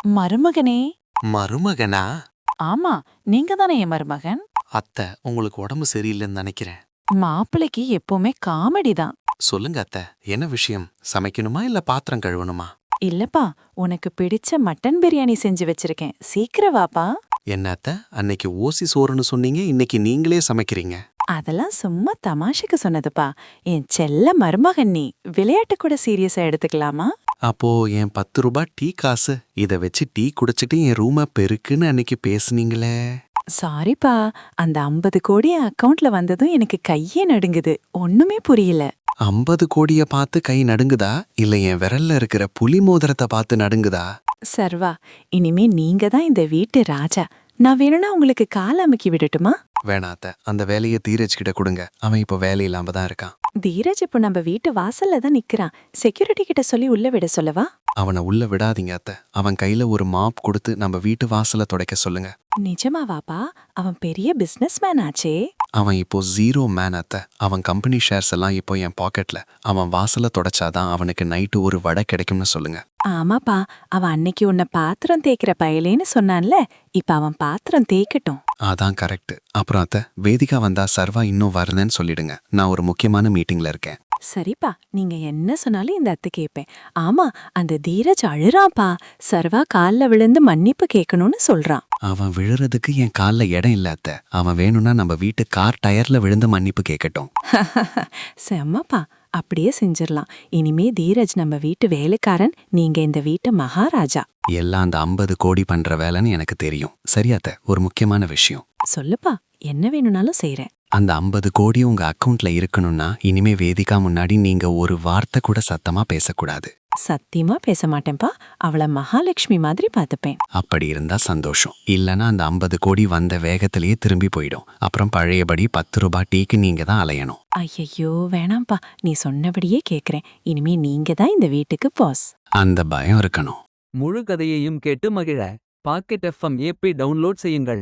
மருமகனே. மருமகனா? ஆமா, நீங்க தானே என் மருமகன். அத்தை, உங்களுக்கு உடம்பு சரியில்லைன்னு நினைக்கிறேன். மாப்பிளைக்கு எப்பவுமே காமெடி தான். சொல்லுங்க அத்தை, என்ன விஷயம்? சமைக்கணுமா இல்ல பாத்திரம் கழுவணுமா? இல்லப்பா, உனக்கு பிடிச்ச மட்டன் பிரியாணி செஞ்சு வச்சிருக்கேன், சீக்கிரம் வாப்பா. என்ன அத்தை, அன்னைக்கு ஓசி சோறுன்னு சொன்னீங்க, இன்னைக்கு நீங்களே சமைக்கிறீங்க. அதெல்லாம் சும்மா தமாஷுக்கு சொன்னதுப்பா. என் செல்ல மருமகன் நீ, விளையாட்டு கூட சீரியஸா எடுத்துக்கலாமா? அப்போ என் 10 ரூபாய் டீ காசு, இத வச்சு டீ குடிச்சிட்டு என் ரூம பெருக்குன்னு அன்னைக்கு பேசுனீங்களே. சாரிப்பா, அந்த 50 கோடி என் அக்கவுண்ட்ல வந்ததும் எனக்கு கையே நடுங்குது, ஒண்ணுமே புரியல. 50 கோடிய பார்த்து கை நடுங்குதா, இல்ல என் விரல்ல இருக்கிற புலி மோதிரத்தை பார்த்து நடுங்குதா? சர்வா, இனிமே நீங்க தான் இந்த வீட்டு ராஜா. நான் வேணும்னா உங்களுக்கு கால் அமுக்கி விடட்டுமா? வேணாத்த, அந்த வேலையை தீரஜ் கிட்ட கொடுங்க. அவன் இப்போ வேலை இல்லாம தான் இருக்கான். தீரஜ் இப்போ நம்ம வீட்டு வாசல்ல தான் நிக்கிறான். செக்யூரிட்டி கிட்ட சொல்லி உள்ள விட சொல்லவா? அவனை உள்ள விடாதீங்க அத்தை. அவன் கையில ஒரு மாப் கொடுத்து நம்ம வீட்டு வாசலை துடைக்க சொல்லுங்க. நிஜமாவாப்பா? அவன் பெரிய பிசினஸ் மேன் ஆச்சே. அவன் இப்போ 0 மேன் அத்தை. அவன் கம்பெனி ஷேர்ஸ் எல்லாம் இப்போ என் பாக்கெட்ல. அவன் வாசலை தொடச்சாதான் அவனுக்கு நைட்டு ஒரு வடை கிடைக்கும்னு சொல்லுங்க. ஆமாப்பா, அவன் அன்னைக்கு உன்னை பாத்திரம் தேய்க்கிற பயலேன்னு சொன்னான்ல, இப்ப அவன் பாத்திரம் தேய்க்கட்டும். அதான் கரெக்ட். அப்புறம் அத்தை, வேதிகா வந்தா சர்வா இன்னும் வரலன்னு சொல்லிடுங்க. நான் ஒரு முக்கியமான மீட்டிங்ல இருக்கேன். சரிப்பா, நீங்க என்ன சொன்னாலும் இந்த அத்தை கேட்பேன். ஆமா, அந்த தீரஜ் அழுறாப்பா. சர்வா கால்ல விழுந்து மன்னிப்பு கேட்கணும்னு சொல்றான். அவன் விழுறதுக்கு என் கால்ல இடம் இல்ல அத்தை. அவன் வேணும்னா நம்ம வீட்டு கார் டயர்ல விழுந்து மன்னிப்பு கேட்கட்டும். செம்மப்பா, அப்படியே செஞ்சிடலாம். இனிமே தீரஜ் நம்ம வீட்டு வேலைக்காரன், நீங்க இந்த வீட்டு மகாராஜா. எல்லாம் அந்த 50 கோடி பண்ற வேலைன்னு எனக்கு தெரியும். சரியாத்த, ஒரு முக்கியமான விஷயம். சொல்லுப்பா, என்ன வேணும்னாலும் செய்றேன். அந்த 50 கோடி உங்க அக்கவுண்ட்ல இருக்கணும்னா இனிமே வேதிகா முன்னாடி நீங்க ஒரு வார்த்தை கூட சத்தமா பேசக்கூடாது. சத்தியமா பேச மாட்டேன்பா. அவளை மகாலட்சுமி மாதிரி பாத்துப்பேன். அப்படி இருந்தா சந்தோஷம். இல்லனா அந்த 50 கோடி வந்த வேகத்திலேயே திரும்பி போயிடும். அப்புறம் பழையபடி 10 ரூபாய் டீக்கு நீங்க தான் அலையணும். ஐயையோ வேணாம்ப்பா, நீ சொன்னபடியே கேக்குறேன். இனிமே நீங்க தான் இந்த வீட்டுக்கு பாஸ். அந்த பயம் இருக்கணும். முழு கதையையும் கேட்டு மகிழ பாக்கெட் FM ஏப்பை டவுன்லோட் செய்யுங்கள்.